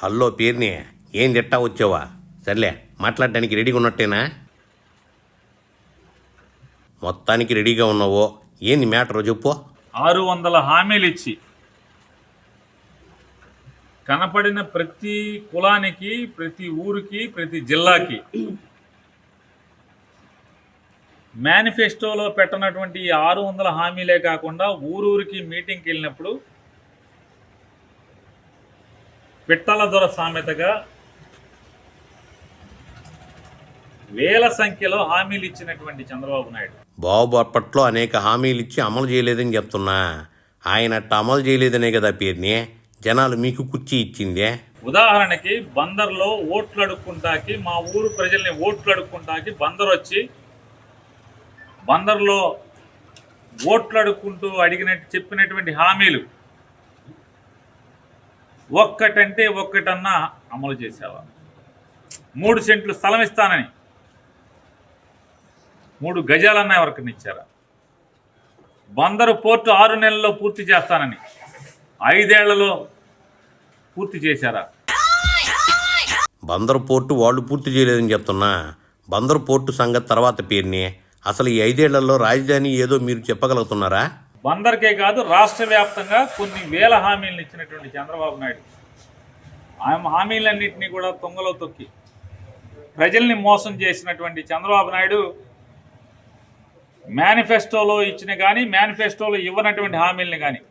Hello పేరుని ఏం తిట్టా వచ్చావా? సర్లే, మాట్లాడడానికి రెడీగా ఉన్నట్టేనా? మొత్తానికి రెడీగా ఉన్నావో? ఏంది మ్యాటర్ చెప్పు. 600 హామీలు ఇచ్చి కనపడిన ప్రతి కులానికి, ప్రతి ఊరికి, ప్రతి జిల్లాకి మేనిఫెస్టోలో పెట్టినటువంటి 600 హామీలే కాకుండా ఊరూరికి మీటింగ్కి వెళ్ళినప్పుడు పిట్టల దొర సామెతగా వేల సంఖ్యలో హామీలు ఇచ్చినటువంటి చంద్రబాబు నాయుడు బాబు అప్పట్లో అనేక హామీలు ఇచ్చి అమలు చేయలేదని చెప్తున్నా. ఆయన అట్ట అమలు చేయలేదనే కదా పేరుని జనాలు మీకు కుర్చీ ఇచ్చిందే. ఉదాహరణకి బందర్లో ఓట్లు అడుక్కుంటాకి, మా ఊరు ప్రజల్ని ఓట్లు అడుక్కుంటాకి బందర్ వచ్చి బందర్లో ఓట్లు అడుక్కుంటూ చెప్పినటువంటి హామీలు ఒక్కటంటే ఒక్కటన్నా అమలు చేసేవా? 3 సెంట్లు స్థలం ఇస్తానని 3 గజాలన్నా ఎవరికైనా ఇచ్చారా? బందరు పోర్టు 6 నెలల్లో పూర్తి చేస్తానని 5 ఏళ్లలో పూర్తి చేశారా? బందరు పోర్టు వాళ్ళు పూర్తి చేయలేదని చెప్తున్నా. బందరు పోర్టు సంగతి తర్వాత పేరుని అసలు ఈ 5 ఏళ్లలో రాజధాని ఏదో మీరు చెప్పగలుగుతున్నారా? బందర్కే కాదు రాష్ట్ర వ్యాప్తంగా కొన్ని వేల హామీలను ఇచ్చినటువంటి చంద్రబాబు నాయుడు ఆ హామీలన్నింటినీ కూడా తుంగలో తొక్కి ప్రజల్ని మోసం చేసినటువంటి చంద్రబాబు నాయుడు మేనిఫెస్టోలో ఇచ్చిన కానీ మేనిఫెస్టోలో ఇవ్వనటువంటి హామీలని కానీ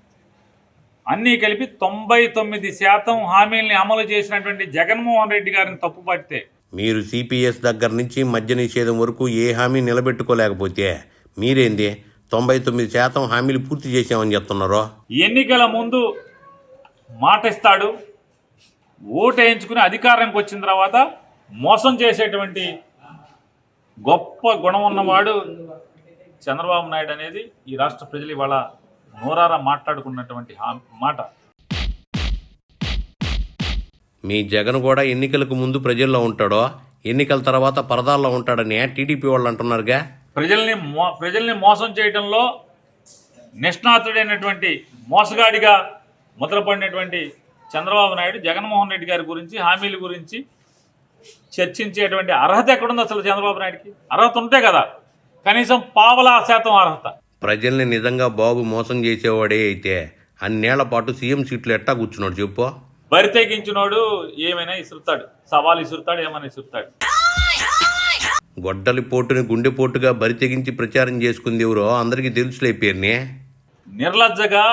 అన్నీ కలిపి 99% హామీల్ని అమలు చేసినటువంటి జగన్మోహన్ రెడ్డి గారిని తప్పుపడితే, మీరు సిపిఎస్ దగ్గర నుంచి మద్య నిషేధం వరకు ఏ హామీ నిలబెట్టుకోలేకపోతే మీరేంది 99% హామీలు పూర్తి చేసామని చెప్తున్నారో? ఎన్నికల ముందు మాట ఇస్తాడు, ఓటు వేయించుకుని అధికారంకి వచ్చిన తర్వాత మోసం చేసేటువంటి గొప్ప గుణం ఉన్నవాడు చంద్రబాబు నాయుడు అనేది ఈ రాష్ట్ర ప్రజలు ఇవాళ నోరారా మాట్లాడుకున్నటువంటి మాట. మీ జగన్ కూడా ఎన్నికలకు ముందు ప్రజల్లో ఉంటాడో, ఎన్నికల తర్వాత పరదాల్లో ఉంటాడని టీడీపీ వాళ్ళు అంటున్నారుగా. ప్రజల్ని మోసం చేయడంలో నిష్ణాతుడైనటువంటి మోసగాడిగా ముద్రపడినటువంటి చంద్రబాబు నాయుడు జగన్మోహన్ రెడ్డి గారి గురించి, హామీల గురించి చర్చించేటువంటి అర్హత ఎక్కడుంది అసలు? చంద్రబాబు నాయుడికి అర్హత ఉంటే కదా, కనీసం 0.5% అర్హత. ప్రజల్ని నిజంగా బాబు మోసం చేసేవాడే అయితే అన్నేళ్ల పాటు సీఎం సీట్లు ఎట్టా కూర్చున్నాడు చెప్పు? బరి తెగించినోడు ఏమైనా ఇసురుతాడు, సవాల్ ఇసురుతాడు, ఏమైనా ఇసురుతాడు. గొడ్డలి పోటుని గుండెపోటుగా బరి తెగించి ప్రచారం చేసుకుంది ఎవరో అందరికీ తెలుసులే పేరుని. నిర్లజ్జగా,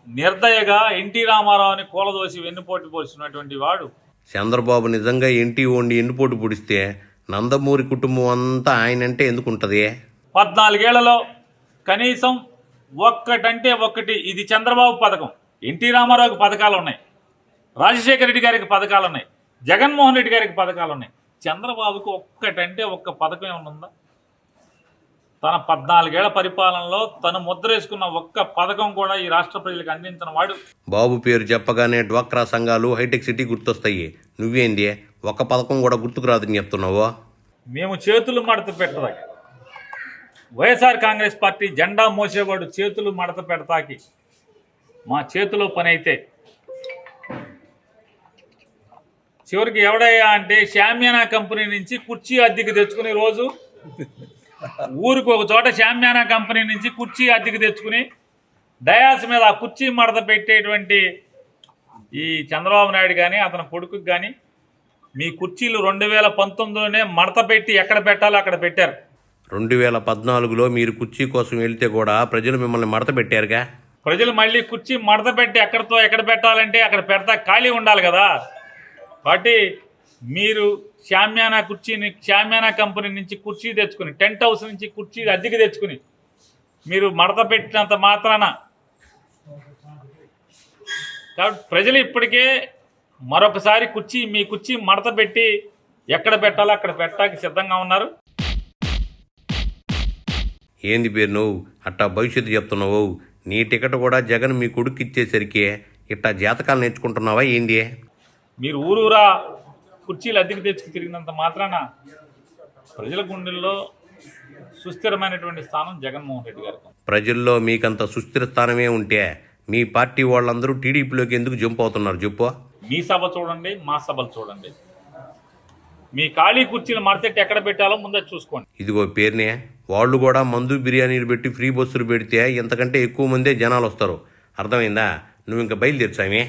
నిర్దయగా ఎన్టీ రామారావుని కూలదోసి వెన్నుపోటు పోసినటువంటి వాడు చంద్రబాబు. నిజంగా ఎన్టీ ఓండి ఎన్నుపోటు పొడిస్తే నందమూరి కుటుంబం అంతా ఆయనంటే ఎందుకుంటుంది? 14 ఏళ్లలో కనీసం ఒక్కటంటే ఒక్కటి ఇది చంద్రబాబు పథకం. ఎన్టీ రామారావుకి పథకాలు ఉన్నాయి, రాజశేఖర రెడ్డి గారికి పథకాలు ఉన్నాయి, జగన్మోహన్ రెడ్డి గారికి పథకాలు ఉన్నాయి. చంద్రబాబుకి ఒక్కటంటే ఒక్క పథకం ఏమైనా ఉందా? తన 14 ఏళ్ల పరిపాలనలో తను ముద్రేసుకున్న ఒక్క పథకం కూడా ఈ రాష్ట్ర ప్రజలకు అందించిన వాడు. బాబు పేరు చెప్పగానే డ్వాక్రా సంఘాలు, హైటెక్ సిటీ గుర్తొస్తాయి. నువ్వేంది ఒక్క పథకం కూడా గుర్తుకు రాదని చెప్తున్నావు? మేము చేతులు మడత పెట్టదాక, వైఎస్ఆర్ కాంగ్రెస్ పార్టీ జెండా మోసేవాడు చేతులు మడత పెడతాకి మా చేతిలో పని అయితే చివరికి ఎవడయ్యా అంటే షామ్యానా కంపెనీ నుంచి కుర్చీ అద్దెకి తెచ్చుకుని రోజు ఊరికి ఒక చోట షామ్యానా కంపెనీ నుంచి కుర్చీ అద్దెకి తెచ్చుకుని డయాస్ మీద ఆ కుర్చీ మడత పెట్టేటువంటి ఈ చంద్రబాబు నాయుడు కానీ అతని కొడుకుకి కానీ మీ కుర్చీలు 2019లోనే మడత పెట్టి ఎక్కడ పెట్టాలో అక్కడ పెట్టారు. 2014లో మీరు కుర్చీ కోసం వెళ్తే కూడా ప్రజలు మిమ్మల్ని మడత పెట్టారుగా. ప్రజలు మళ్ళీ కుర్చీ మడత పెట్టి ఎక్కడ పెట్టాలంటే అక్కడ పెడతా ఖాళీ ఉండాలి కదా. కాబట్టి మీరు షామ్యానా కంపెనీ నుంచి కుర్చీ తెచ్చుకుని, టెంట్ హౌస్ నుంచి కుర్చీ అద్దెకి తెచ్చుకుని మీరు మడత పెట్టినంత మాత్రాన కాబట్టి ప్రజలు ఇప్పటికే మరొకసారి మీ కుర్చీ మడత పెట్టి ఎక్కడ పెట్టాలో అక్కడ పెట్టడానికి సిద్ధంగా ఉన్నారు. ఏంది పేరు నువ్వు అట్టా భవిష్యత్తు చెప్తున్నావు? నీ టికెట్ కూడా జగన్ మీ కొడుకు ఇచ్చేసరికి ఇట్టా జాతకాలు నేర్చుకుంటున్నావా ఏంది? మీరు ఊరూరా కుర్చీలు అద్దెకి తెచ్చుకు తిరిగినంత మాత్రాన ప్రజల గుండెల్లో సుస్థిరమైనటువంటి స్థానం జగన్మోహన్ రెడ్డి గారికి ఉంది. ప్రజల్లో మీకంత సుస్థిర స్థానమే ఉంటే మీ పార్టీ వాళ్ళందరూ టీడీపీలోకి ఎందుకు జంప్ అవుతున్నారు చెప్పు? మీ సభ చూడండి, మా సభలు చూడండి. మీ ఖాళీ కుర్చీలు మడతెట్టి ఎక్కడ పెట్టాలో ముందే చూసుకోండి. ఇదిగో పేరునే వాళ్ళు కూడా మందు బిర్యానీలు పెట్టి ఫ్రీ బస్సులు పెడితే ఇంతకంటే ఎక్కువ మందే జనాలు వస్తారు. అర్థమైందా? నువ్వు ఇంకా బయలుదేర్చామే.